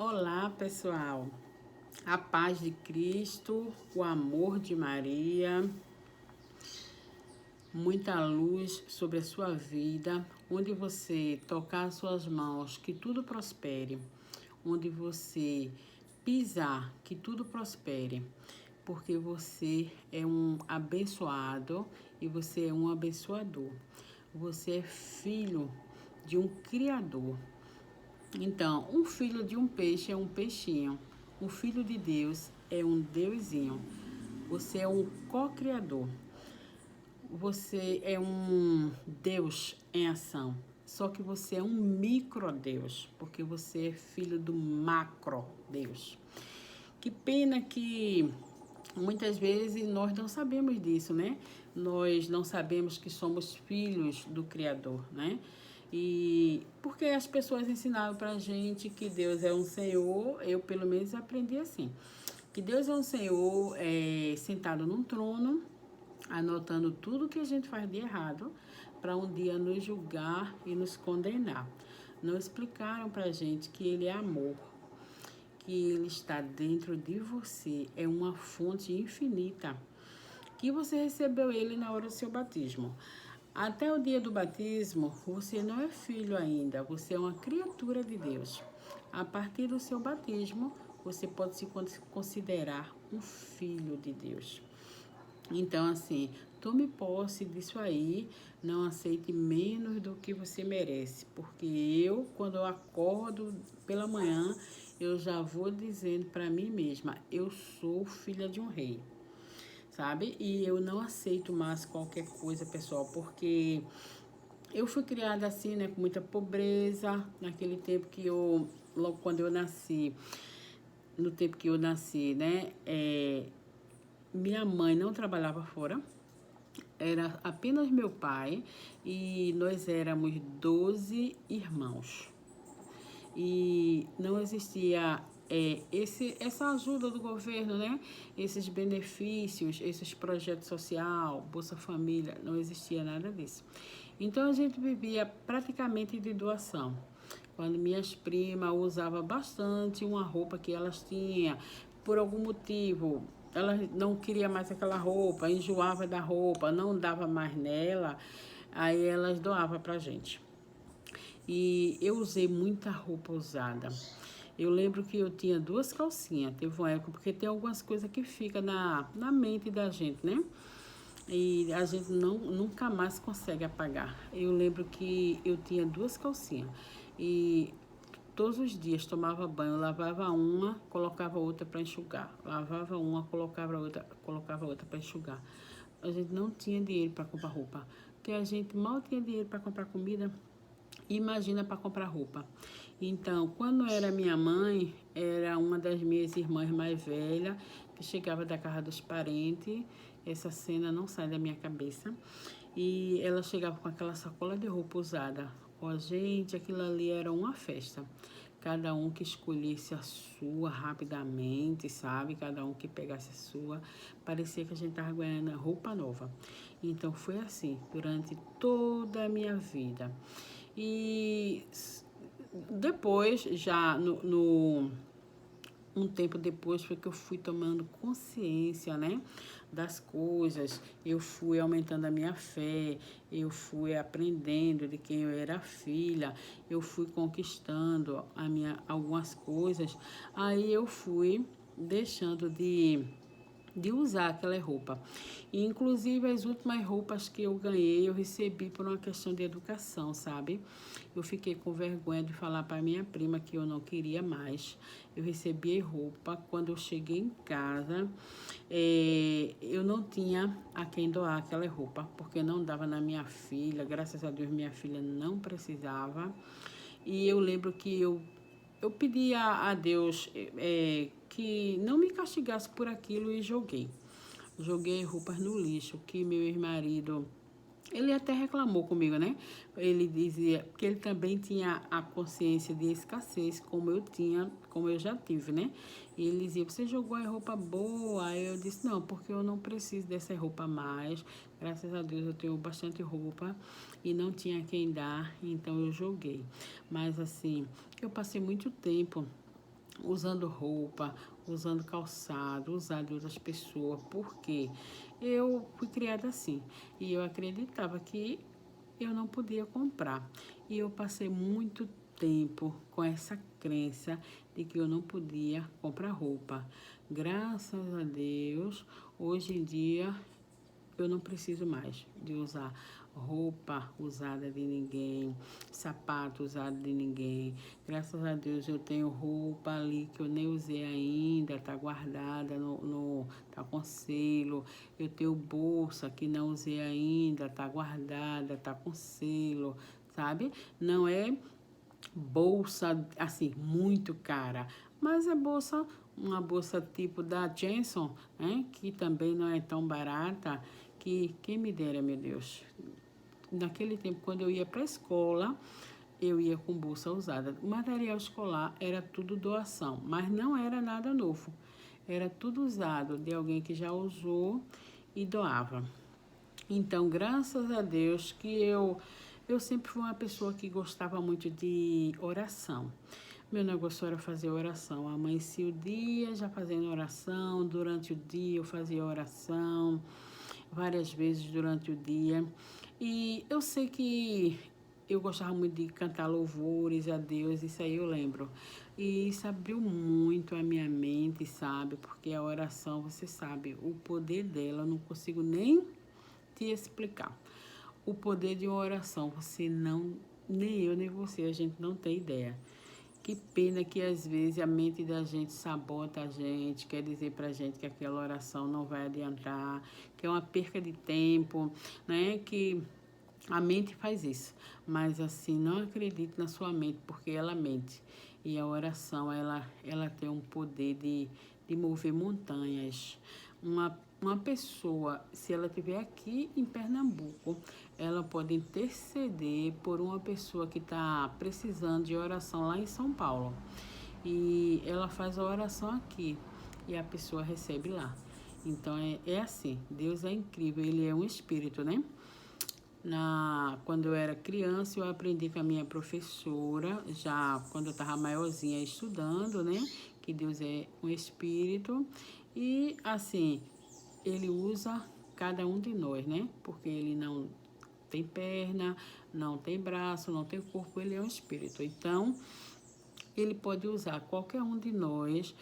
Olá, pessoal. A paz de Cristo, o amor de Maria, muita luz sobre a sua vida, onde você tocar as suas mãos, que tudo prospere, onde você pisar, que tudo prospere, porque você é um abençoado e você é um abençoador. Você é filho de um Criador. Então, um filho de um peixe é um peixinho. Um filho de Deus é um deusinho. Você é um co-criador. Você é um Deus em ação. Só que você é um micro-Deus, porque você é filho do macro-Deus. Que pena que muitas vezes nós não sabemos disso, né? Nós não sabemos que somos filhos do Criador, né? E porque as pessoas ensinaram pra gente que Deus é um Senhor, eu pelo menos aprendi assim. Que Deus é um Senhor sentado num trono, anotando tudo que a gente faz de errado, para um dia nos julgar e nos condenar. Não explicaram pra gente que Ele é amor, que Ele está dentro de você, é uma fonte infinita, que você recebeu Ele na hora do seu batismo. Até o dia do batismo, você não é filho ainda, você é uma criatura de Deus. A partir do seu batismo, você pode se considerar um filho de Deus. Então, assim, tome posse disso aí, não aceite menos do que você merece, porque eu, quando eu acordo pela manhã, eu já vou dizendo para mim mesma, eu sou filha de um rei, sabe? E eu não aceito mais qualquer coisa, pessoal, porque eu fui criada assim, né, com muita pobreza, naquele tempo que logo quando eu nasci, no tempo que eu nasci, né, minha mãe não trabalhava fora, era apenas meu pai e nós éramos 12 irmãos. E não existia essa ajuda do governo, né? Esses benefícios, esses projetos social, Bolsa Família, não existia nada disso. Então a gente vivia praticamente de doação. Quando minhas primas usavam bastante uma roupa que elas tinham, por algum motivo, elas não queria mais aquela roupa, enjoava da roupa, não dava mais nela, aí elas doavam pra gente. E eu usei muita roupa usada. Eu lembro que eu tinha duas calcinhas, teve uma época, porque tem algumas coisas que ficam na mente da gente, né? E a gente nunca mais consegue apagar. Eu lembro que eu tinha duas calcinhas e todos os dias tomava banho, lavava uma, colocava outra para enxugar. Lavava uma, colocava outra para enxugar. A gente não tinha dinheiro para comprar roupa, porque a gente mal tinha dinheiro para comprar comida. Imagina para comprar roupa. Então, quando era minha mãe, era uma das minhas irmãs mais velhas, que chegava da casa dos parentes. Essa cena não sai da minha cabeça. E ela chegava com aquela sacola de roupa usada. Ó, gente, aquilo ali era uma festa. Cada um que escolhesse a sua rapidamente, sabe? Cada um que pegasse a sua. Parecia que a gente estava ganhando roupa nova. Então, foi assim durante toda a minha vida. E depois, já um tempo depois, foi que eu fui tomando consciência, né, das coisas. Eu fui aumentando a minha fé, eu fui aprendendo de quem eu era filha, eu fui conquistando algumas coisas. Aí eu fui deixando de usar aquela roupa. E, inclusive, as últimas roupas que eu ganhei, eu recebi por uma questão de educação, sabe? Eu fiquei com vergonha de falar para minha prima que eu não queria mais. Eu recebi roupa. Quando eu cheguei em casa, eu não tinha a quem doar aquela roupa, porque não dava na minha filha. Graças a Deus, minha filha não precisava. E eu lembro que eu pedi a Deus que não me castigasse por aquilo e joguei. Joguei roupas no lixo, que meu ex-marido, ele até reclamou comigo, né? Ele dizia que ele também tinha a consciência de escassez, como eu tinha, como eu já tive, né? E ele dizia, você jogou a roupa boa? Aí eu disse, não, porque eu não preciso dessa roupa mais. Graças a Deus eu tenho bastante roupa e não tinha quem dar, então eu joguei. Mas assim, eu passei muito tempo usando roupa, usando calçado, usado de outras pessoas, porque eu fui criada assim e eu acreditava que eu não podia comprar. E eu passei muito tempo com essa crença de que eu não podia comprar roupa. Graças a Deus, hoje em dia eu não preciso mais de usar roupa usada de ninguém, sapato usado de ninguém. Graças a Deus eu tenho roupa ali que eu nem usei ainda, tá guardada tá com selo. Eu tenho bolsa que não usei ainda, tá guardada, tá com selo, sabe? Não é bolsa assim muito cara, mas é bolsa, uma bolsa tipo da Jenson, né, que também não é tão barata, que quem me dera, meu Deus. Naquele tempo, quando eu ia para a escola, eu ia com bolsa usada. O material escolar era tudo doação, mas não era nada novo. Era tudo usado de alguém que já usou e doava. Então, graças a Deus que eu sempre fui uma pessoa que gostava muito de oração. Meu negócio era fazer oração. Amanhecia o dia já fazendo oração, durante o dia eu fazia oração, várias vezes durante o dia. E eu sei que eu gostava muito de cantar louvores a Deus, isso aí eu lembro. E isso abriu muito a minha mente, sabe? Porque a oração, você sabe, o poder dela, eu não consigo nem te explicar. O poder de uma oração, você não, nem eu nem você, a gente não tem ideia. Que pena que às vezes a mente da gente sabota a gente, quer dizer pra gente que aquela oração não vai adiantar, que é uma perca de tempo, né? Que a mente faz isso. Mas assim, não acredite na sua mente, porque ela mente. E a oração, ela tem um poder de mover montanhas. Uma pessoa, se ela estiver aqui em Pernambuco, ela pode interceder por uma pessoa que está precisando de oração lá em São Paulo. E ela faz a oração aqui e a pessoa recebe lá. Então é assim, Deus é incrível, Ele é um espírito, né? Quando eu era criança, eu aprendi com a minha professora, já quando eu estava maiorzinha estudando, né? Que Deus é um espírito. E assim, ele usa cada um de nós, né? Porque ele não tem perna, não tem braço, não tem corpo, ele é um espírito. Então, ele pode usar qualquer um de nós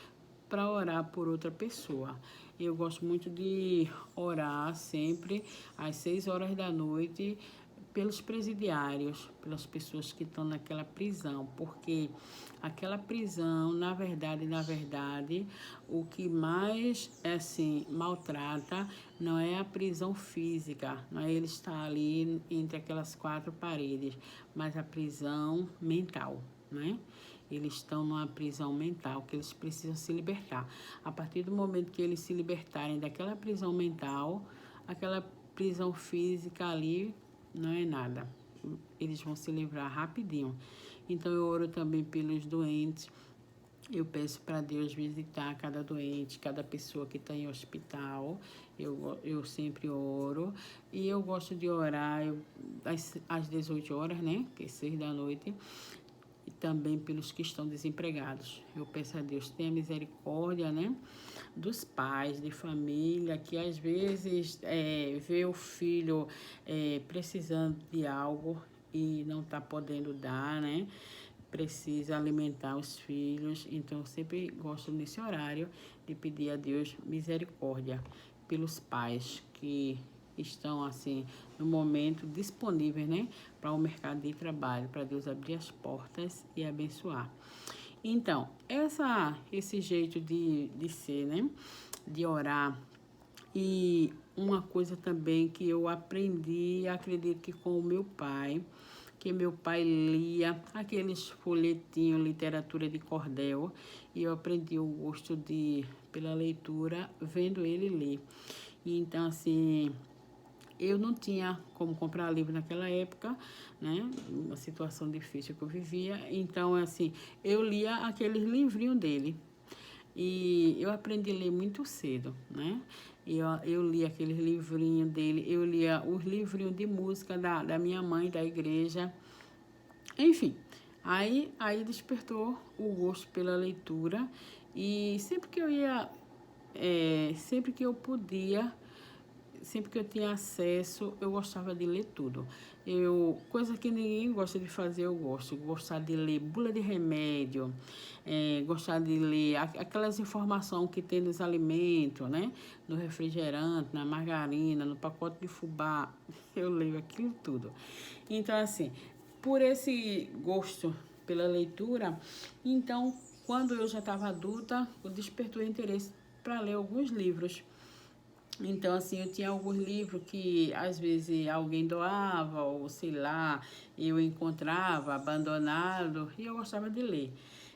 para orar por outra pessoa. Eu gosto muito de orar sempre às 6 horas da noite pelos presidiários, pelas pessoas que estão naquela prisão, porque aquela prisão, na verdade, o que mais assim maltrata não é a prisão física, não é ele estar ali entre aquelas quatro paredes, mas a prisão mental, né? Eles estão numa prisão mental que eles precisam se libertar. A partir do momento que eles se libertarem daquela prisão mental, aquela prisão física ali não é nada. Eles vão se livrar rapidinho. Então eu oro também pelos doentes. Eu peço para Deus visitar cada doente, cada pessoa que está em hospital. Eu sempre oro. E eu gosto de orar às 18 horas, né? Que é 6 da noite. E também pelos que estão desempregados. Eu peço a Deus, tenha misericórdia, né? Dos pais, de família, que às vezes vê o filho precisando de algo e não está podendo dar, né? Precisa alimentar os filhos. Então, eu sempre gosto nesse horário de pedir a Deus misericórdia pelos pais que estão assim no momento disponíveis, né, para o mercado de trabalho, para Deus abrir as portas e abençoar. Então, esse jeito de ser, né, de orar. E uma coisa também que eu aprendi, acredito que com o meu pai, que meu pai lia aqueles folhetinhos, literatura de cordel, e eu aprendi o gosto pela leitura vendo ele ler. E então, assim, eu não tinha como comprar livro naquela época, né? Uma situação difícil que eu vivia. Então, assim, eu lia aqueles livrinhos dele. E eu aprendi a ler muito cedo, né? Eu li aqueles livrinhos dele, eu lia os livrinhos de música da minha mãe, da igreja. Enfim, Aí despertou o gosto pela leitura e sempre que eu ia, sempre que eu podia, sempre que eu tinha acesso, eu gostava de ler tudo. Coisa que ninguém gosta de fazer, eu gosto. Gostar de ler bula de remédio, gostar de ler aquelas informações que tem nos alimentos, né? No refrigerante, na margarina, no pacote de fubá. Eu leio aquilo tudo. Então, assim, por esse gosto pela leitura, então, quando eu já estava adulta, eu despertou interesse para ler alguns livros. Então, assim, eu tinha alguns livros que às vezes alguém doava, ou sei lá, eu encontrava abandonado e eu gostava de ler.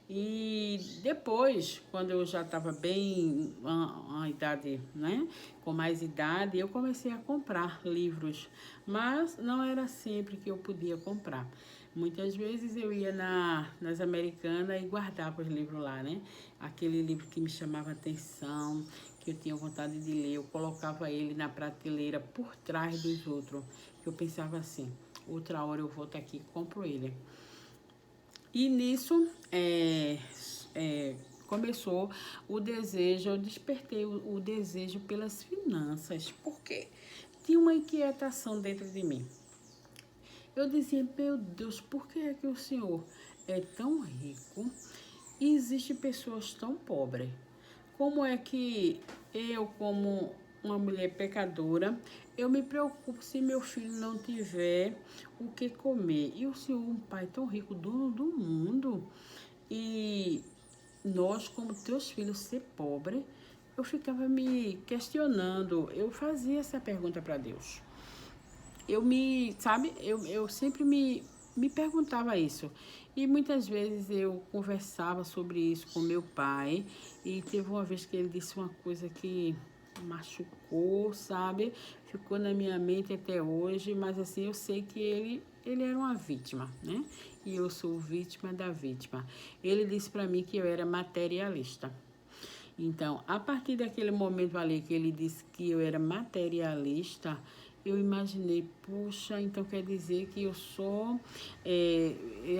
E depois, quando eu já estava bem, uma idade, né, com mais idade, eu comecei a comprar livros, mas não era sempre que eu podia comprar. Muitas vezes eu ia nas Americanas e guardava os livros lá, né? Aquele livro que me chamava atenção, que eu tinha vontade de ler, eu colocava ele na prateleira por trás dos outros. Eu pensava assim, outra hora eu volto aqui e compro ele. E nisso começou o desejo, eu despertei o desejo pelas finanças, porque tinha uma inquietação dentro de mim. Eu dizia, meu Deus, por que é que o senhor é tão rico e existem pessoas tão pobres? Como é que eu, como uma mulher pecadora, eu me preocupo se meu filho não tiver o que comer? E o senhor, um pai tão rico, dono do mundo, e nós, como teus filhos, ser pobre? Eu ficava me questionando, eu fazia essa pergunta para Deus. Eu sempre me perguntava isso. E muitas vezes eu conversava sobre isso com meu pai. E teve uma vez que ele disse uma coisa que machucou, sabe? Ficou na minha mente até hoje, mas assim, eu sei que ele era uma vítima, né? E eu sou vítima da vítima. Ele disse para mim que eu era materialista. Então, a partir daquele momento ali que ele disse que eu era materialista, eu imaginei, puxa, então quer dizer que eu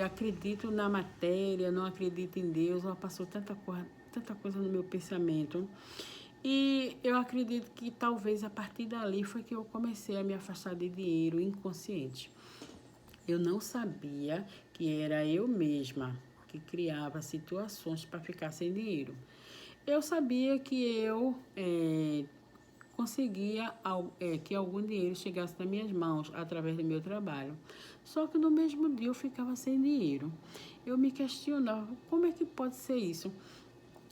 acredito na matéria, não acredito em Deus, ela passou tanta coisa no meu pensamento. E eu acredito que talvez a partir dali foi que eu comecei a me afastar de dinheiro inconsciente. Eu não sabia que era eu mesma que criava situações para ficar sem dinheiro. Eu sabia que eu conseguia que algum dinheiro chegasse nas minhas mãos através do meu trabalho. Só que no mesmo dia eu ficava sem dinheiro. Eu me questionava, como é que pode ser isso?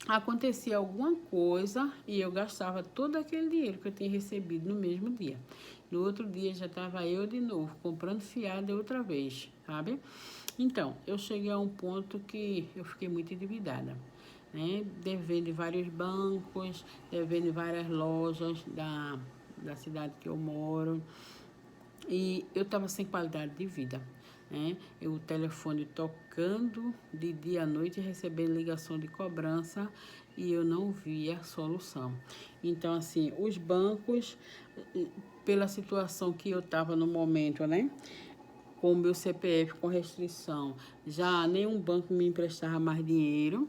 Acontecia alguma coisa e eu gastava todo aquele dinheiro que eu tinha recebido no mesmo dia. No outro dia já estava eu de novo, comprando fiado outra vez, sabe? Então, eu cheguei a um ponto que eu fiquei muito endividada, né? Devendo em vários bancos, devendo em várias lojas da cidade que eu moro. E eu estava sem qualidade de vida, né? O telefone tocando de dia à noite, recebendo ligação de cobrança e eu não via solução. Então, assim, os bancos, pela situação que eu estava no momento, né? Com o meu CPF com restrição, já nenhum banco me emprestava mais dinheiro.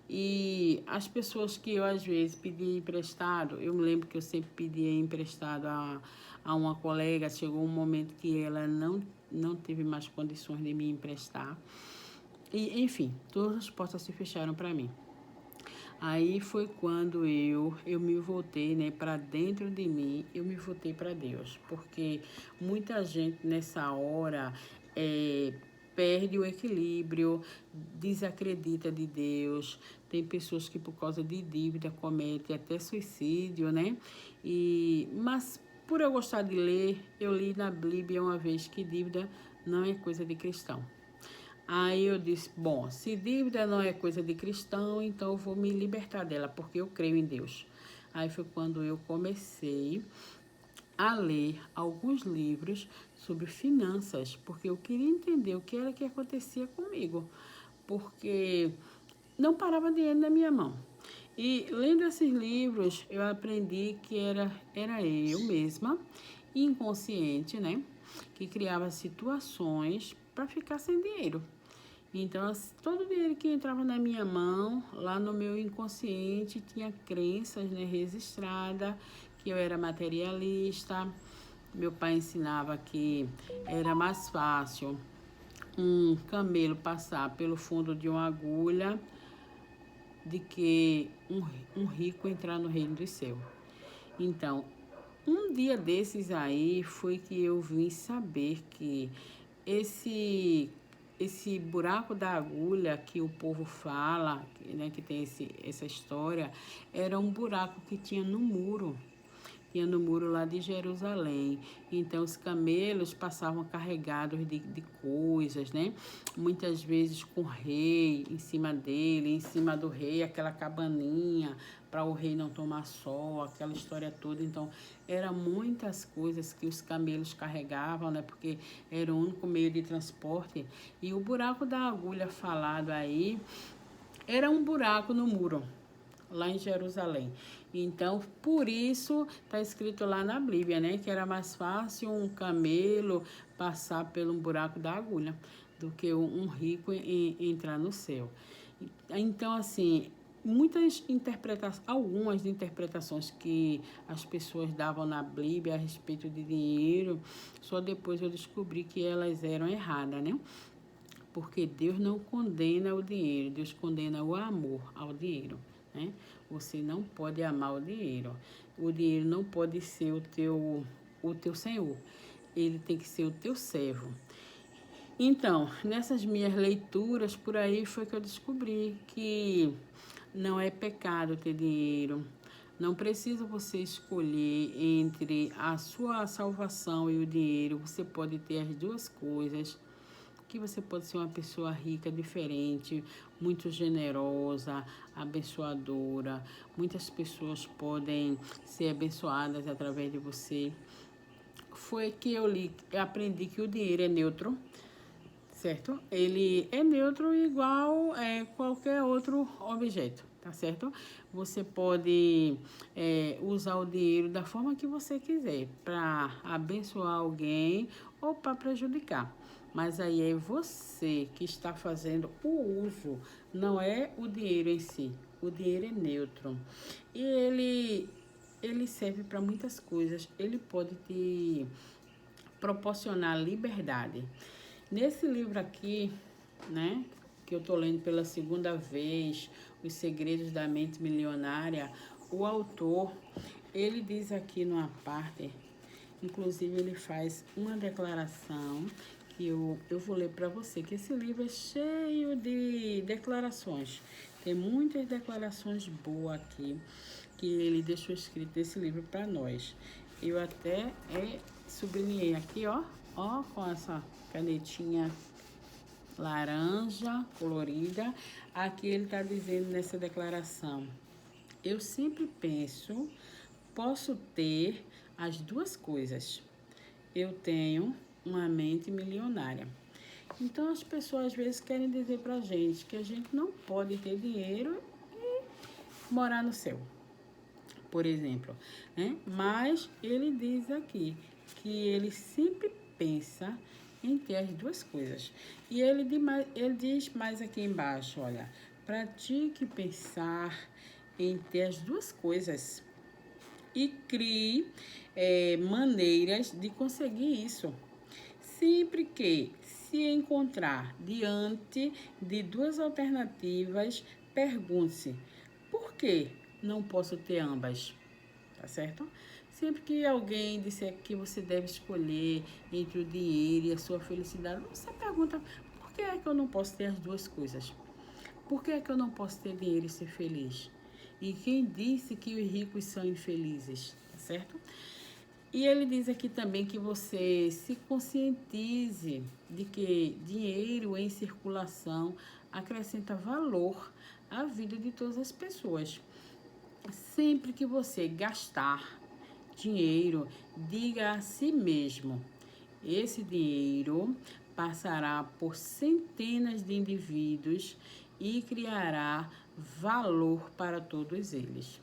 E as pessoas que eu às vezes pedia emprestado, eu me lembro que eu sempre pedia emprestado a uma colega, chegou um momento que ela não teve mais condições de me emprestar. E, enfim, todas as portas se fecharam para mim. Aí foi quando eu me voltei, né, para dentro de mim, eu me voltei para Deus, porque muita gente nessa hora perde o equilíbrio, desacredita de Deus. Tem pessoas que por causa de dívida cometem até suicídio, né? Mas por eu gostar de ler, eu li na Bíblia uma vez que dívida não é coisa de cristão. Aí eu disse, bom, se dívida não é coisa de cristão, então eu vou me libertar dela, porque eu creio em Deus. Aí foi quando eu comecei a ler alguns livros sobre finanças, porque eu queria entender o que era que acontecia comigo, porque não parava dinheiro na minha mão. E lendo esses livros, eu aprendi que era eu mesma, inconsciente, né, que criava situações para ficar sem dinheiro. Então, todo dinheiro que entrava na minha mão, lá no meu inconsciente, tinha crenças, né, registradas, que eu era materialista. Meu pai ensinava que era mais fácil um camelo passar pelo fundo de uma agulha de que um rico entrar no reino do céu. Então, um dia desses aí foi que eu vim saber que esse esse buraco da agulha que o povo fala, né, que tem essa história, era um buraco que tinha no muro. Tinha no muro lá de Jerusalém. Então, os camelos passavam carregados de coisas, né? Muitas vezes com o rei em cima dele, em cima do rei, aquela cabaninha para o rei não tomar sol, aquela história toda. Então, eram muitas coisas que os camelos carregavam, né? Porque era o único meio de transporte. E o buraco da agulha falado aí era um buraco no muro lá em Jerusalém. Então, por isso está escrito lá na Bíblia, né, que era mais fácil um camelo passar pelo buraco da agulha do que um rico entrar no céu. Então, assim, algumas interpretações que as pessoas davam na Bíblia a respeito de dinheiro, só depois eu descobri que elas eram erradas, né? Porque Deus não condena o dinheiro, Deus condena o amor ao dinheiro, né? Você não pode amar o dinheiro. O dinheiro não pode ser o teu senhor. Ele tem que ser o teu servo. Então, nessas minhas leituras por aí foi que eu descobri que não é pecado ter dinheiro. Não precisa você escolher entre a sua salvação e o dinheiro. Você pode ter as duas coisas. Que você pode ser uma pessoa rica, diferente, muito generosa, abençoadora. Muitas pessoas podem ser abençoadas através de você. Foi que eu aprendi que o dinheiro é neutro, certo? Ele é neutro igual qualquer outro objeto, tá certo? Você pode usar o dinheiro da forma que você quiser, para abençoar alguém ou para prejudicar. Mas aí é você que está fazendo o uso, não é o dinheiro em si. O dinheiro é neutro. E ele serve para muitas coisas. Ele pode te proporcionar liberdade. Nesse livro aqui, né, que eu tô lendo pela segunda vez, Os Segredos da Mente Milionária, o autor, ele diz aqui numa parte, inclusive ele faz uma declaração que eu vou ler para você, que esse livro é cheio de declarações. Tem muitas declarações boas aqui que ele deixou escrito nesse livro para nós. Eu até sublinhei aqui, ó, com essa canetinha laranja colorida. Aqui ele está dizendo nessa declaração: eu sempre penso, posso ter as duas coisas. Eu tenho uma mente milionária. Então as pessoas às vezes querem dizer pra gente que a gente não pode ter dinheiro e morar no céu, por exemplo, né? Mas ele diz aqui que ele sempre pensa em ter as duas coisas. E ele diz mais aqui embaixo, olha, pratique pensar em ter as duas coisas e crie maneiras de conseguir isso. Sempre que se encontrar diante de duas alternativas, pergunte-se: por que não posso ter ambas? Tá certo? Sempre que alguém disser que você deve escolher entre o dinheiro e a sua felicidade, você pergunta: por que é que eu não posso ter as duas coisas? Por que é que eu não posso ter dinheiro e ser feliz? E quem disse que os ricos são infelizes? Tá certo? E ele diz aqui também que você se conscientize de que dinheiro em circulação acrescenta valor à vida de todas as pessoas. Sempre que você gastar dinheiro, diga a si mesmo: esse dinheiro passará por centenas de indivíduos e criará valor para todos eles.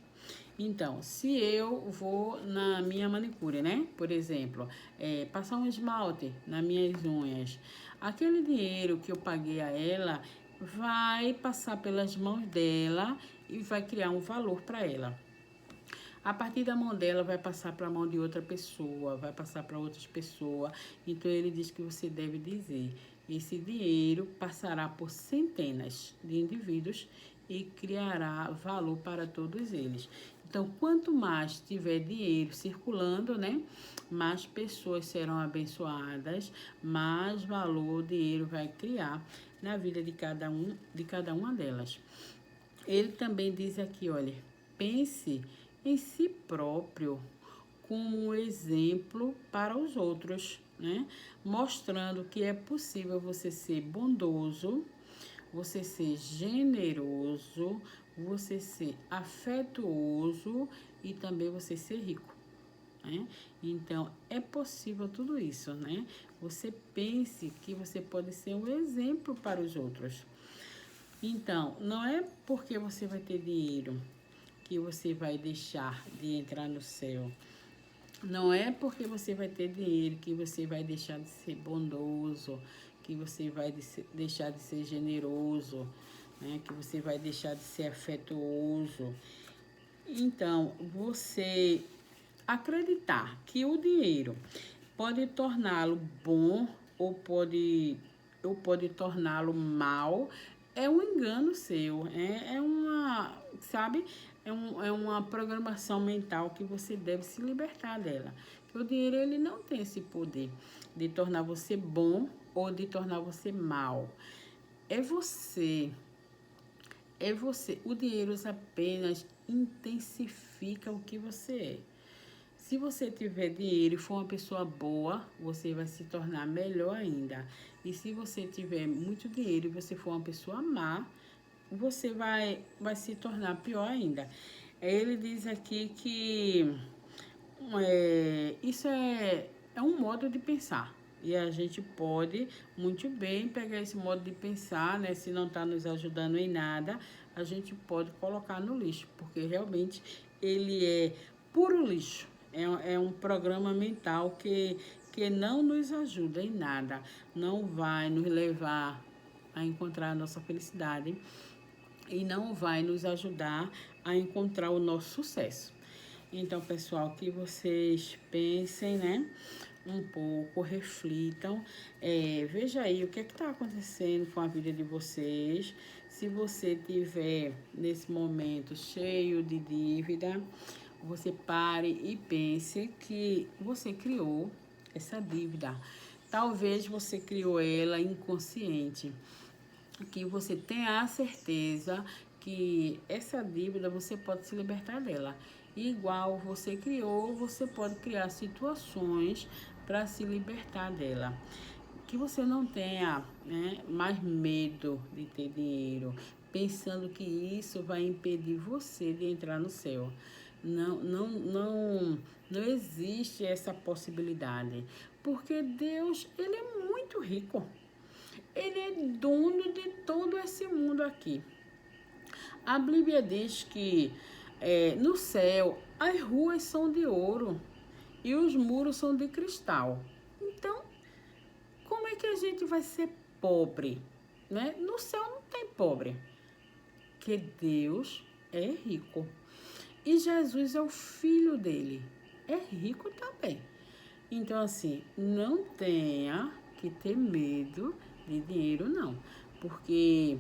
Então, se eu vou na minha manicure, né? Por exemplo, passar um esmalte nas minhas unhas. aquele dinheiro que eu paguei a ela vai passar pelas mãos dela e vai criar um valor para ela. A partir da mão dela vai passar para a mão de outra pessoa, vai passar para outras pessoas. Então ele diz que você deve dizer: esse dinheiro passará por centenas de indivíduos e criará valor para todos eles. Então, quanto mais tiver dinheiro circulando, né, mais pessoas serão abençoadas, mais valor o dinheiro vai criar na vida de cada uma delas. Ele também diz aqui, olha, pense em si próprio como um exemplo para os outros, né? Mostrando que é possível você ser bondoso, você ser generoso, você ser afetuoso e também você ser rico, né? Então, é possível tudo isso, né? Você pense que você pode ser um exemplo para os outros. Então, não é porque você vai ter dinheiro que você vai deixar de entrar no céu. Não é porque você vai ter dinheiro que você vai deixar de ser bondoso, que você vai deixar de ser generoso, né? Que você vai deixar de ser afetuoso. Então, você acreditar que o dinheiro pode torná-lo bom ou pode torná-lo mal é um engano seu, é uma, sabe? É uma programação mental que você deve se libertar dela. O dinheiro, ele não tem esse poder de tornar você bom ou de tornar você mal. É você. É você. O dinheiro apenas intensifica o que você é. Se você tiver dinheiro e for uma pessoa boa, você vai se tornar melhor ainda. E se você tiver muito dinheiro e você for uma pessoa má, você vai se tornar pior ainda. Ele diz aqui que isso é um modo de pensar. E a gente pode muito bem pegar esse modo de pensar, né? Se não está nos ajudando em nada, a gente pode colocar no lixo, porque realmente ele é puro lixo. É um programa mental que não nos ajuda em nada, não vai nos levar a encontrar a nossa felicidade e não vai nos ajudar a encontrar o nosso sucesso. Então, pessoal, que vocês pensem, né? Um pouco, reflitam, veja aí o que está acontecendo com a vida de vocês. Se você tiver nesse momento cheio de dívida, você pare e pense que você criou essa dívida. Talvez você criou ela inconsciente, que você tenha a certeza que essa dívida você pode se libertar dela. Igual você criou, você pode criar situações para se libertar dela. Que você não tenha, né, mais medo de ter dinheiro, pensando que isso vai impedir você de entrar no céu. Não existe essa possibilidade, porque Deus, ele é muito rico. Ele é dono de todo esse mundo aqui. A Bíblia diz que no céu as ruas são de ouro e os muros são de cristal. Então, como é que a gente vai ser pobre, né? No céu não tem pobre, porque Deus é rico. E Jesus é o filho dele, é rico também. Então, assim, não tenha que ter medo de dinheiro, não. Porque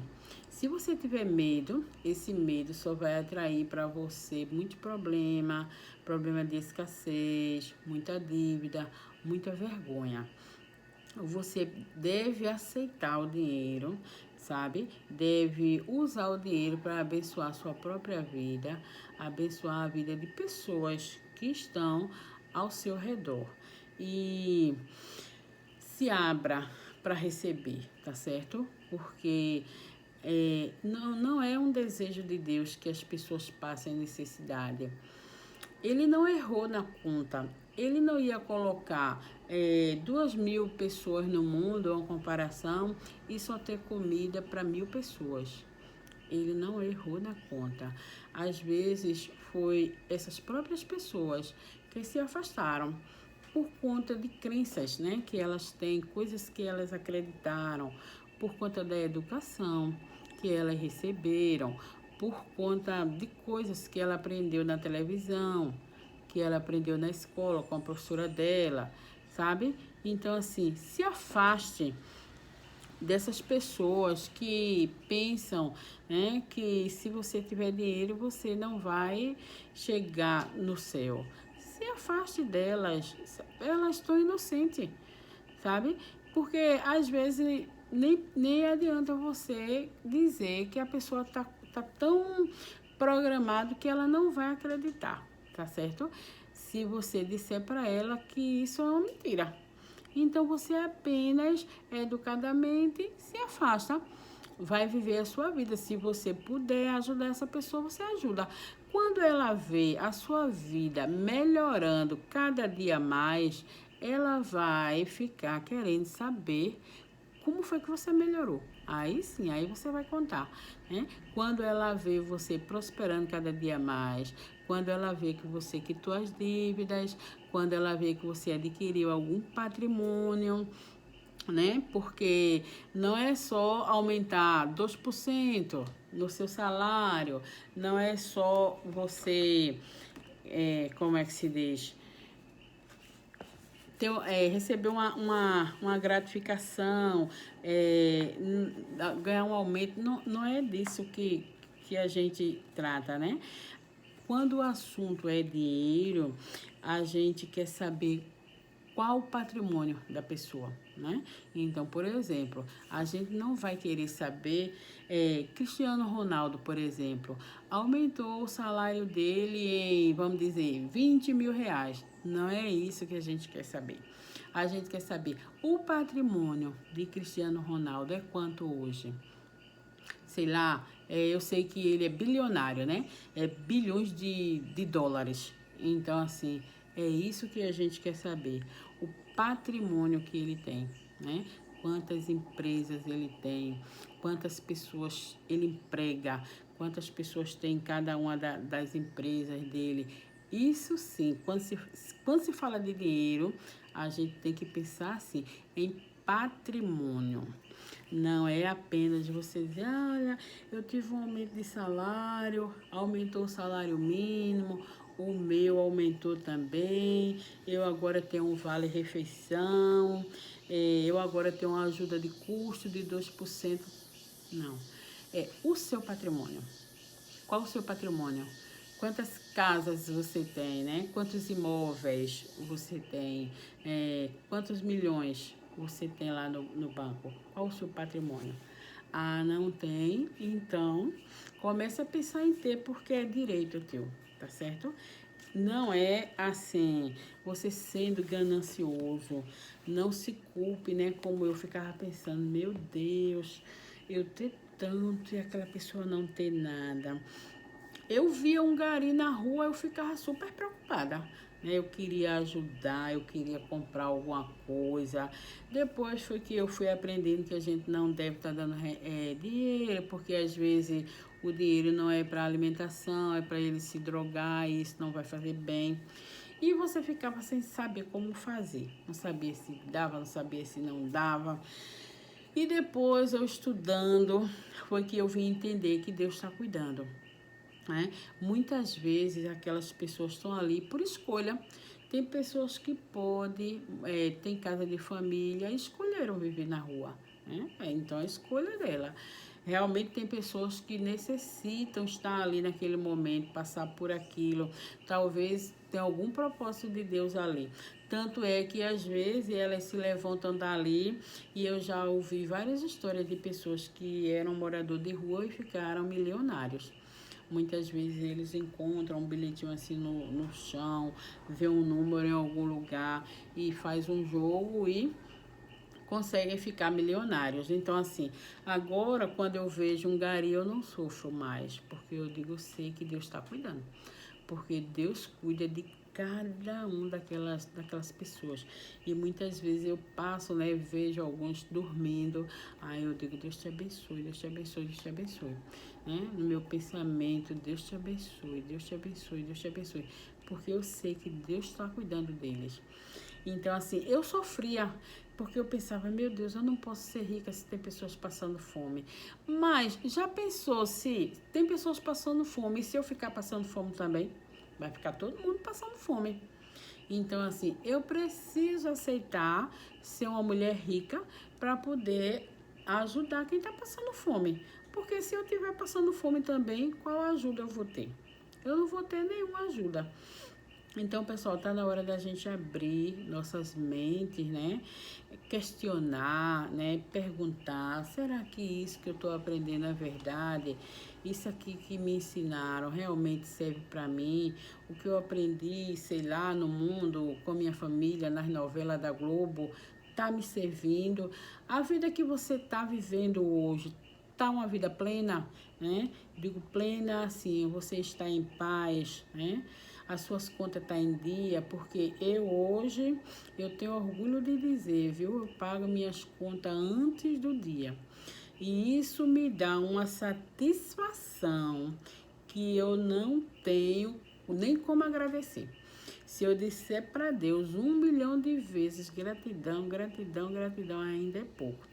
se você tiver medo, esse medo só vai atrair para você muito problema, problema de escassez, muita dívida, muita vergonha. Você deve aceitar o dinheiro, sabe? Deve usar o dinheiro para abençoar a sua própria vida, abençoar a vida de pessoas que estão ao seu redor. E se abra para receber, tá certo? Porque não é um desejo de Deus que as pessoas passem necessidade. Ele não errou na conta. Ele não ia colocar 2.000 pessoas no mundo, uma comparação, e só ter comida para 1.000 pessoas. Ele não errou na conta. Às vezes foi essas próprias pessoas que se afastaram, por conta de crenças, né, que elas têm, coisas que elas acreditaram, por conta da educação que elas receberam, por conta de coisas que ela aprendeu na televisão, que ela aprendeu na escola com a professora dela, sabe? Então, assim, se afaste dessas pessoas que pensam, né, que se você tiver dinheiro você não vai chegar no céu. Se afaste delas, elas estão inocentes, sabe? Porque às vezes nem adianta você dizer que a pessoa tá tão programado que ela não vai acreditar, tá certo? Se você disser para ela que isso é uma mentira. Então você apenas educadamente se afasta, vai viver a sua vida. Se você puder ajudar essa pessoa, você ajuda. Quando ela vê a sua vida melhorando cada dia mais, ela vai ficar querendo saber como foi que você melhorou. Aí sim, aí você vai contar, né? Quando ela vê você prosperando cada dia mais, quando ela vê que você quitou as dívidas, quando ela vê que você adquiriu algum patrimônio, né? Porque não é só aumentar 2% no seu salário, não é só você, como é que se diz? Receber uma gratificação, ganhar um aumento, não é disso que a gente trata, né? Quando o assunto é dinheiro, a gente quer saber qual o patrimônio da pessoa, né? Então, por exemplo, a gente não vai querer saber, Cristiano Ronaldo, por exemplo, aumentou o salário dele em, vamos dizer, 20 mil reais. Não é isso que a gente quer saber. A gente quer saber o patrimônio de Cristiano Ronaldo é quanto hoje. Sei lá, eu sei que ele é bilionário, né? É bilhões de dólares. Então, assim, é isso que a gente quer saber. O patrimônio que ele tem, né? Quantas empresas ele tem, quantas pessoas ele emprega, quantas pessoas tem em cada uma das empresas dele. Isso sim, quando se fala de dinheiro, a gente tem que pensar assim, em patrimônio. Não é apenas você dizer, olha, eu tive um aumento de salário, aumentou o salário mínimo, o meu aumentou também, eu agora tenho um vale-refeição, eu agora tenho uma ajuda de custo de 2%. Não, é o seu patrimônio. Qual o seu patrimônio? Quantas casas você tem, né? Quantos imóveis você tem? Quantos milhões você tem lá no banco? Qual o seu patrimônio? Ah, não tem? Então, comece a pensar em ter, porque é direito teu, tá certo? Não é assim, você sendo ganancioso, não se culpe, né? Como eu ficava pensando, meu Deus, eu ter tanto e aquela pessoa não ter nada. Eu via um gari na rua, eu ficava super preocupada, né? Eu queria ajudar, eu queria comprar alguma coisa. Depois foi que eu fui aprendendo que a gente não deve estar dando dinheiro, porque às vezes o dinheiro não é para alimentação, é para ele se drogar e isso não vai fazer bem. E você ficava sem saber como fazer. Não sabia se dava, não sabia se não dava. E depois eu estudando, foi que eu vim entender que Deus está cuidando, né? Muitas vezes aquelas pessoas estão ali por escolha. Tem pessoas que podem, tem casa de família, escolheram viver na rua, né? Então a escolha dela. Realmente tem pessoas que necessitam estar ali naquele momento, passar por aquilo. Talvez tenha algum propósito de Deus ali. Tanto é que às vezes elas se levantam dali e eu já ouvi várias histórias de pessoas que eram moradores de rua e ficaram milionários. Muitas vezes eles encontram um bilhetinho assim no chão, vê um número em algum lugar e faz um jogo e conseguem ficar milionários. Então, assim, agora quando eu vejo um gari, eu não sofro mais, porque eu digo, eu sei que Deus está cuidando. Porque Deus cuida de cada um daquelas pessoas. E muitas vezes eu passo, né, vejo alguns dormindo, aí eu digo, Deus te abençoe, Deus te abençoe, Deus te abençoe. Né? No meu pensamento, Deus te abençoe, Deus te abençoe, Deus te abençoe. Porque eu sei que Deus está cuidando deles. Então, assim, eu sofria, porque eu pensava, meu Deus, eu não posso ser rica se tem pessoas passando fome. Mas já pensou se tem pessoas passando fome e se eu ficar passando fome também? Vai ficar todo mundo passando fome. Então, assim, eu preciso aceitar ser uma mulher rica para poder ajudar quem está passando fome. Porque se eu estiver passando fome também, qual ajuda eu vou ter? Eu não vou ter nenhuma ajuda. Então, pessoal, tá na hora da gente abrir nossas mentes, né? Questionar, né? Perguntar, será que isso que eu estou aprendendo é verdade? Isso aqui que me ensinaram realmente serve para mim? O que eu aprendi, sei lá, no mundo, com minha família, nas novelas da Globo, tá me servindo? A vida que você tá vivendo hoje, tá uma vida plena, né? Digo plena, assim, você está em paz, né? As suas contas estão em dia, porque eu tenho orgulho de dizer, viu? Eu pago minhas contas antes do dia. E isso me dá uma satisfação que eu não tenho nem como agradecer. Se eu disser para Deus 1 milhão de vezes gratidão, gratidão, gratidão, ainda é pouco.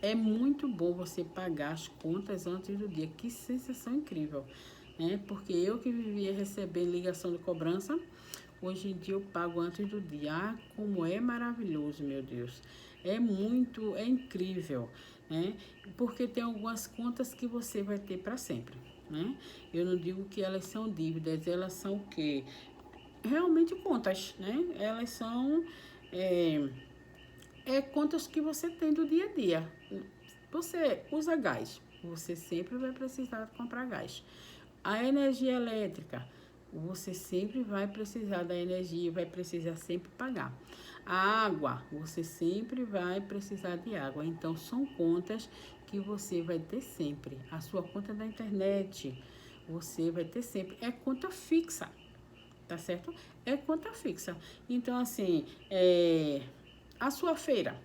É muito bom você pagar as contas antes do dia. Que sensação incrível, né? Porque eu que vivia recebendo ligação de cobrança, hoje em dia eu pago antes do dia. Ah, como é maravilhoso, meu Deus. É incrível, né? Porque tem algumas contas que você vai ter para sempre, né? Eu não digo que elas são dívidas, elas são o quê? Realmente contas, né? Elas são contas que você tem do dia a dia. Você usa gás, você sempre vai precisar comprar gás. A energia elétrica, você sempre vai precisar da energia, vai precisar sempre pagar. A água, você sempre vai precisar de água. Então, são contas que você vai ter sempre. A sua conta da internet, você vai ter sempre. É conta fixa, tá certo? É conta fixa. Então, assim, a sua feira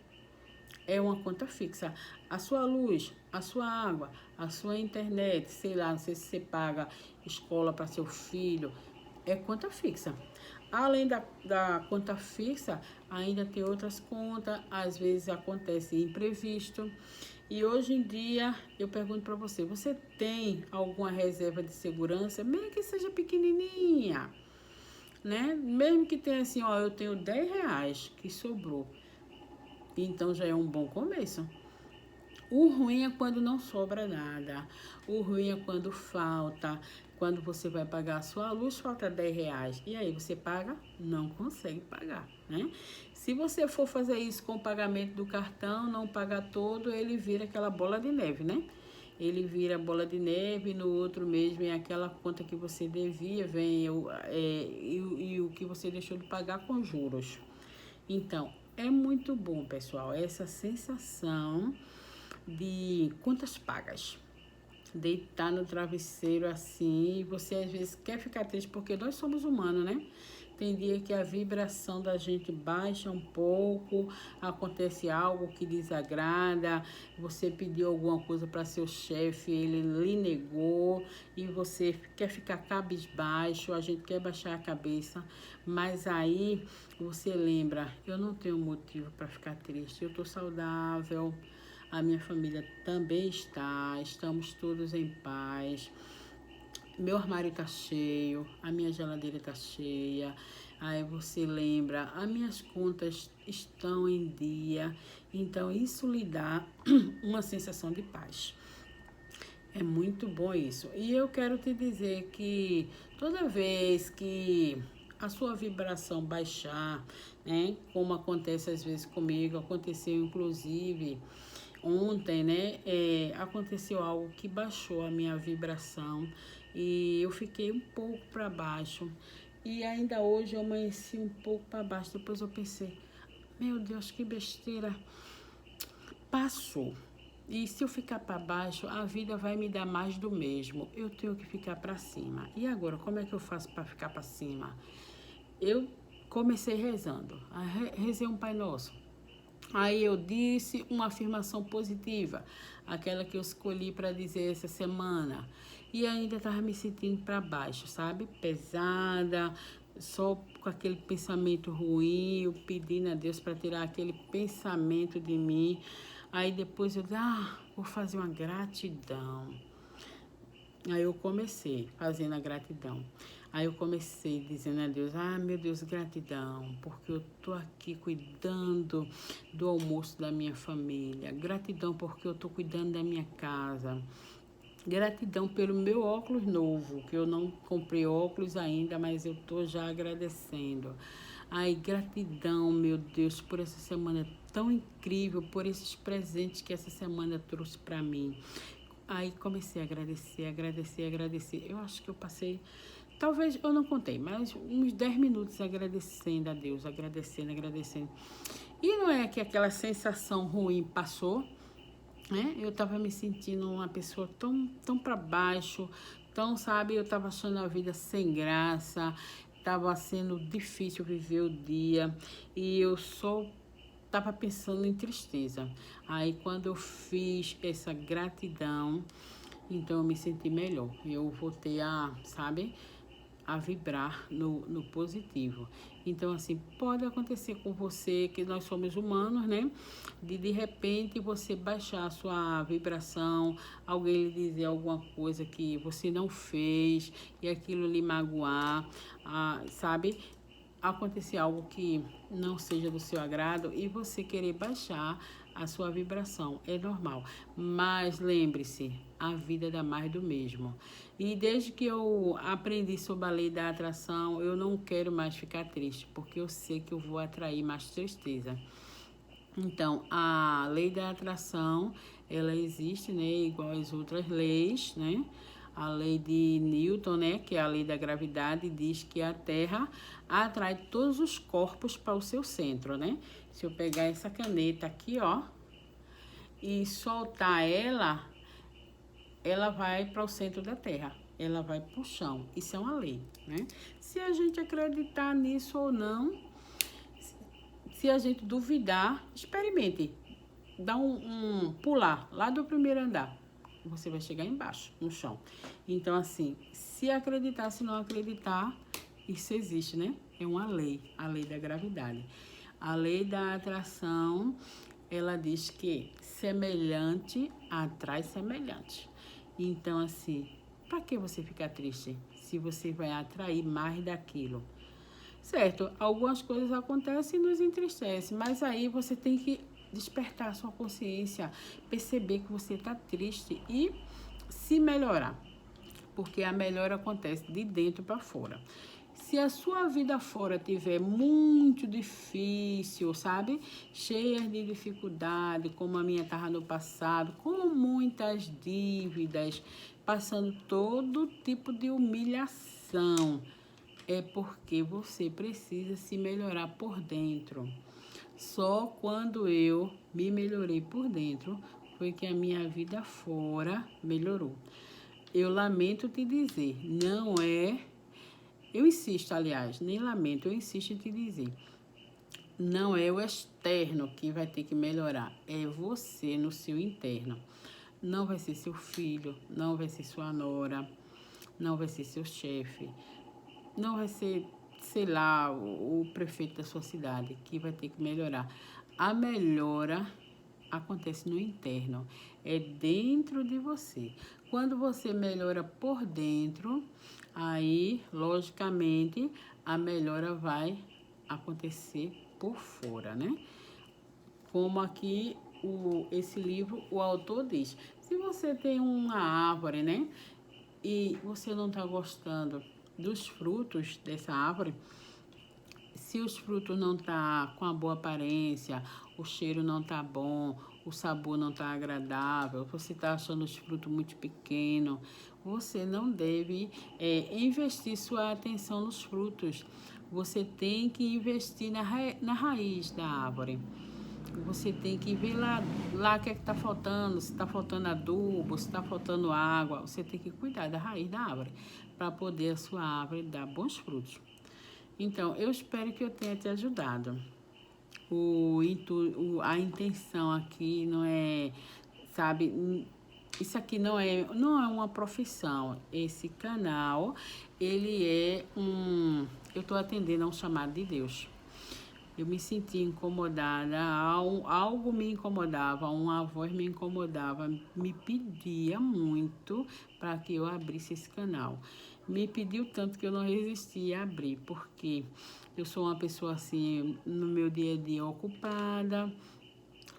é uma conta fixa. A sua luz, a sua água, a sua internet, sei lá, não sei se você paga escola para seu filho, é conta fixa. Além da conta fixa, ainda tem outras contas, às vezes acontece imprevisto. E hoje em dia, eu pergunto para você, você tem alguma reserva de segurança, mesmo que seja pequenininha, né? Mesmo que tenha assim, ó, eu tenho R$ 10 que sobrou. Então já é um bom começo. O ruim é quando não sobra nada. O ruim é quando falta. Quando você vai pagar a sua luz, falta R$ 10. E aí você paga? Não consegue pagar, né? Se você for fazer isso com o pagamento do cartão, não paga todo, ele vira aquela bola de neve, né? Ele vira bola de neve, no outro mês vem aquela conta que você devia, vem e o que você deixou de pagar com juros. Então, é muito bom, pessoal, essa sensação de contas pagas. Deitar no travesseiro assim, e você às vezes quer ficar triste, porque nós somos humanos, né? Tem dia que a vibração da gente baixa um pouco, acontece algo que desagrada, você pediu alguma coisa para seu chefe, ele lhe negou e você quer ficar cabisbaixo, a gente quer baixar a cabeça, mas aí você lembra, eu não tenho motivo para ficar triste, eu estou saudável, a minha família também está, estamos todos em paz. Meu armário tá cheio, a minha geladeira tá cheia. Aí você lembra, as minhas contas estão em dia. Então isso lhe dá uma sensação de paz. É muito bom isso. E eu quero te dizer que toda vez que a sua vibração baixar, né, como acontece às vezes comigo, aconteceu inclusive ontem, né, aconteceu algo que baixou a minha vibração e eu fiquei um pouco para baixo. E ainda hoje eu amanheci um pouco para baixo. Depois eu pensei, meu Deus, que besteira. Passou. E se eu ficar para baixo, a vida vai me dar mais do mesmo. Eu tenho que ficar para cima. E agora, como é que eu faço para ficar para cima? Eu comecei rezando. Rezei um Pai Nosso. Aí eu disse uma afirmação positiva, aquela que eu escolhi para dizer essa semana. E ainda estava me sentindo para baixo, sabe? Pesada, só com aquele pensamento ruim, eu pedindo a Deus para tirar aquele pensamento de mim. Aí depois eu disse, vou fazer uma gratidão. Aí eu comecei fazendo a gratidão. Aí eu comecei dizendo a Deus, meu Deus, gratidão, porque eu tô aqui cuidando do almoço da minha família. Gratidão porque eu tô cuidando da minha casa. Gratidão pelo meu óculos novo, que eu não comprei óculos ainda, mas eu tô já agradecendo. Ai, gratidão, meu Deus, por essa semana tão incrível, por esses presentes que essa semana trouxe para mim. Aí comecei a agradecer. Eu acho que eu passei, talvez eu não contei, mas uns 10 minutos agradecendo a Deus, agradecendo. E não é que aquela sensação ruim passou, né? Eu tava me sentindo uma pessoa tão para baixo, sabe, eu tava achando a vida sem graça, tava sendo difícil viver o dia e eu só tava pensando em tristeza. Aí quando eu fiz essa gratidão, então eu me senti melhor. Eu voltei sabe, a vibrar no positivo. Então, assim, pode acontecer com você, que nós somos humanos, né? De repente você baixar a sua vibração, alguém lhe dizer alguma coisa que você não fez e aquilo lhe magoar, sabe? Acontecer algo que não seja do seu agrado e você querer baixar a sua vibração. É normal. Mas lembre-se, a vida dá mais do mesmo. E desde que eu aprendi sobre a lei da atração, eu não quero mais ficar triste, porque eu sei que eu vou atrair mais tristeza. Então, a lei da atração, ela existe, né, igual as outras leis, né? A lei de Newton, né, que é a lei da gravidade, diz que a Terra atrai todos os corpos para o seu centro, né? Se eu pegar essa caneta aqui, ó, e soltar ela vai para o centro da Terra, ela vai para o chão. Isso é uma lei, né? Se a gente acreditar nisso ou não, se a gente duvidar, experimente. Dá pular lá do primeiro andar. Você vai chegar embaixo, no chão. Então, assim, se acreditar, se não acreditar, isso existe, né? É uma lei, a lei da gravidade. A lei da atração, ela diz que semelhante atrai semelhante. Então, assim, para que você ficar triste se você vai atrair mais daquilo? Certo, algumas coisas acontecem e nos entristecem, mas aí você tem que despertar a sua consciência, perceber que você está triste e se melhorar, porque a melhora acontece de dentro para fora. Se a sua vida fora tiver muito difícil, sabe? Cheia de dificuldade, como a minha estava no passado, com muitas dívidas, passando todo tipo de humilhação, é porque você precisa se melhorar por dentro. Só quando eu me melhorei por dentro foi que a minha vida fora melhorou. Eu lamento te dizer, não é... Eu insisto, aliás, nem lamento, eu insisto em te dizer. Não é o externo que vai ter que melhorar, é você no seu interno. Não vai ser seu filho, não vai ser sua nora, não vai ser seu chefe, não vai ser, sei lá, o prefeito da sua cidade que vai ter que melhorar. A melhora acontece no interno, é dentro de você. Quando você melhora por dentro, aí, logicamente, a melhora vai acontecer por fora, né? Como aqui esse livro, o autor diz, se você tem uma árvore, né, e você não está gostando dos frutos dessa árvore, se os frutos não tá com a boa aparência, o cheiro não tá bom, o sabor não tá agradável, você está achando os frutos muito pequenos, você não deve investir sua atenção nos frutos. Você tem que investir na raiz da árvore. Você tem que ver lá o que é que está faltando, se está faltando adubo, se está faltando água. Você tem que cuidar da raiz da árvore para poder a sua árvore dar bons frutos. Então, eu espero que eu tenha te ajudado. A intenção aqui não é, sabe, isso aqui não é uma profissão. Esse canal, ele é eu estou atendendo a um chamado de Deus. Eu me senti incomodada, algo me incomodava, uma voz me incomodava, me pedia muito para que eu abrisse esse canal. Me pediu tanto que eu não resisti a abrir, porque eu sou uma pessoa assim, no meu dia a dia ocupada,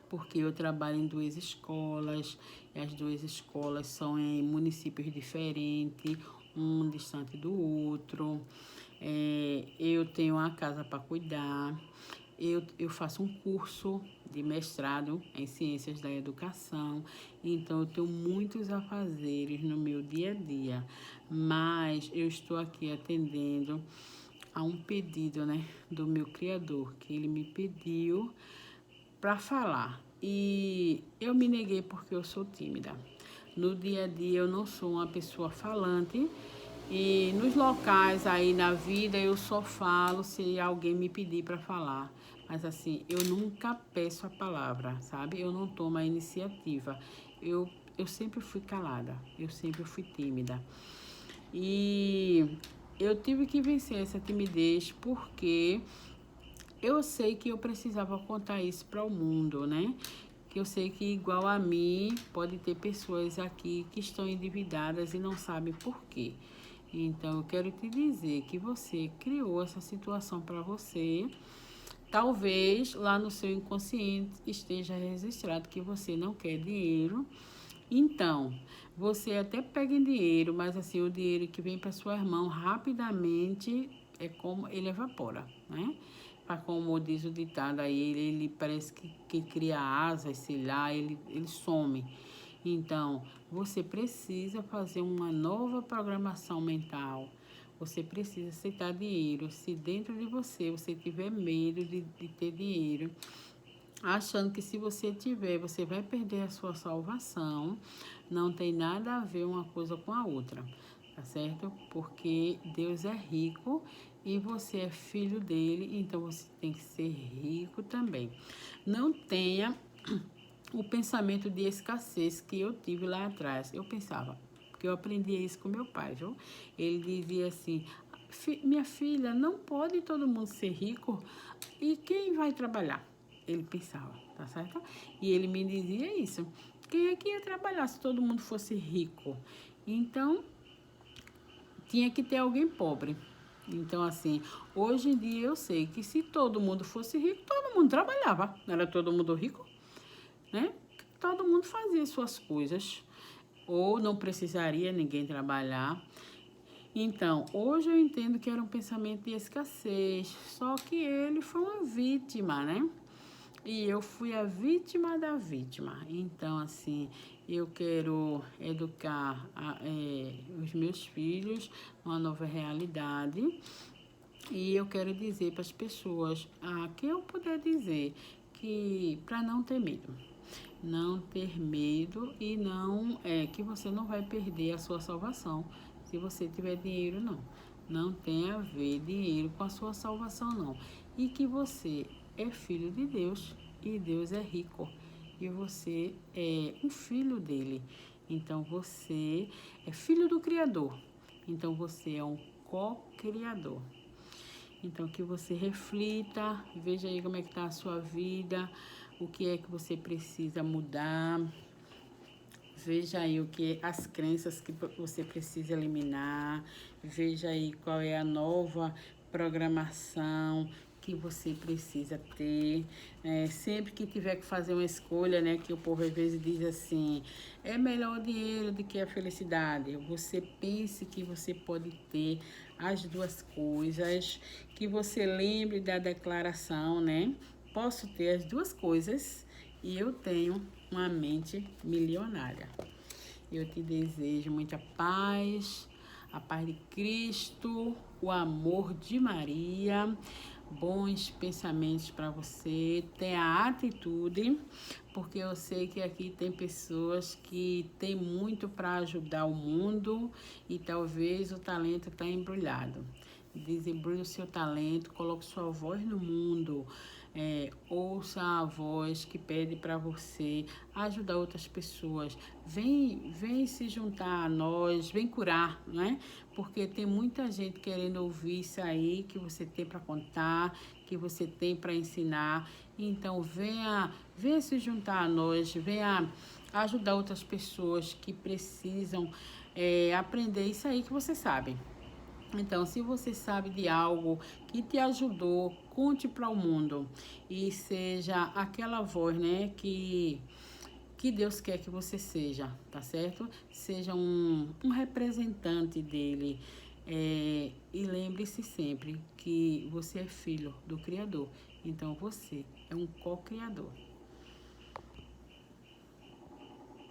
porque eu trabalho em duas escolas, e as duas escolas são em municípios diferentes, um distante do outro. Eu tenho uma casa para cuidar, eu faço um curso de mestrado em Ciências da Educação, então eu tenho muitos afazeres no meu dia a dia, mas eu estou aqui atendendo a um pedido, né, do meu criador, que ele me pediu para falar. E eu me neguei porque eu sou tímida. No dia a dia eu não sou uma pessoa falante e nos locais aí na vida eu só falo se alguém me pedir para falar. Mas assim, eu nunca peço a palavra, sabe? Eu não tomo a iniciativa. Eu sempre fui calada, eu sempre fui tímida. E eu tive que vencer essa timidez porque eu sei que eu precisava contar isso para o mundo, né? Que eu sei que igual a mim, pode ter pessoas aqui que estão endividadas e não sabem por quê. Então, eu quero te dizer que você criou essa situação para você. Talvez lá no seu inconsciente esteja registrado que você não quer dinheiro. Então, você até pega em dinheiro, mas assim, o dinheiro que vem para suas mãos rapidamente é como ele evapora, né? Para como diz o ditado aí, ele parece que cria asas, sei lá, ele some. Então, você precisa fazer uma nova programação mental. Você precisa aceitar dinheiro. Se dentro de você tiver medo de ter dinheiro, achando que se você tiver, você vai perder a sua salvação, não tem nada a ver uma coisa com a outra, tá certo? Porque Deus é rico e você é filho dele, então você tem que ser rico também. Não tenha o pensamento de escassez que eu tive lá atrás. Eu pensava, porque eu aprendi isso com meu pai, viu? Ele dizia assim: minha filha, não pode todo mundo ser rico, e quem vai trabalhar? Ele pensava, tá certo? E ele me dizia isso: quem é que ia trabalhar se todo mundo fosse rico? Então, tinha que ter alguém pobre. Então, assim, hoje em dia eu sei que se todo mundo fosse rico, todo mundo trabalhava. Não era todo mundo rico, né? Todo mundo fazia suas coisas, ou não precisaria ninguém trabalhar. Então, hoje eu entendo que era um pensamento de escassez, só que ele foi uma vítima, né? E eu fui a vítima da vítima. Então, assim, eu quero educar os meus filhos numa nova realidade. E eu quero dizer para as pessoas, que eu puder dizer, que para não ter medo. Não ter medo e não que você não vai perder a sua salvação se você tiver dinheiro, não. Não tem a ver dinheiro com a sua salvação, não. E que você é filho de Deus e Deus é rico e você é um filho dele. Então você é filho do Criador. Então você é um co-criador. Então que você reflita, veja aí como é que está a sua vida, o que é que você precisa mudar. Veja aí o que as crenças que você precisa eliminar. Veja aí qual é a nova programação que você precisa ter. Sempre que tiver que fazer uma escolha, né, que o povo às vezes diz assim, é melhor o dinheiro do que a felicidade. Você pense que você pode ter as duas coisas, que você lembre da declaração, né? Posso ter as duas coisas e eu tenho uma mente milionária. Eu te desejo muita paz, a paz de Cristo, o amor de Maria, bons pensamentos para você, tenha atitude, porque eu sei que aqui tem pessoas que têm muito para ajudar o mundo e talvez o talento está embrulhado. Desembrulhe o seu talento, coloque sua voz no mundo. ouça a voz que pede para você ajudar outras pessoas. Vem se juntar a nós, vem curar, né? Porque tem muita gente querendo ouvir isso aí que você tem para contar, que você tem para ensinar. Então venha se juntar a nós, venha ajudar outras pessoas que precisam aprender isso aí que você sabe. Então, se você sabe de algo que te ajudou, conte para o mundo e seja aquela voz, né, que Deus quer que você seja, tá certo? Seja um representante dele. E lembre-se sempre que você é filho do Criador. Então, você é um co-criador.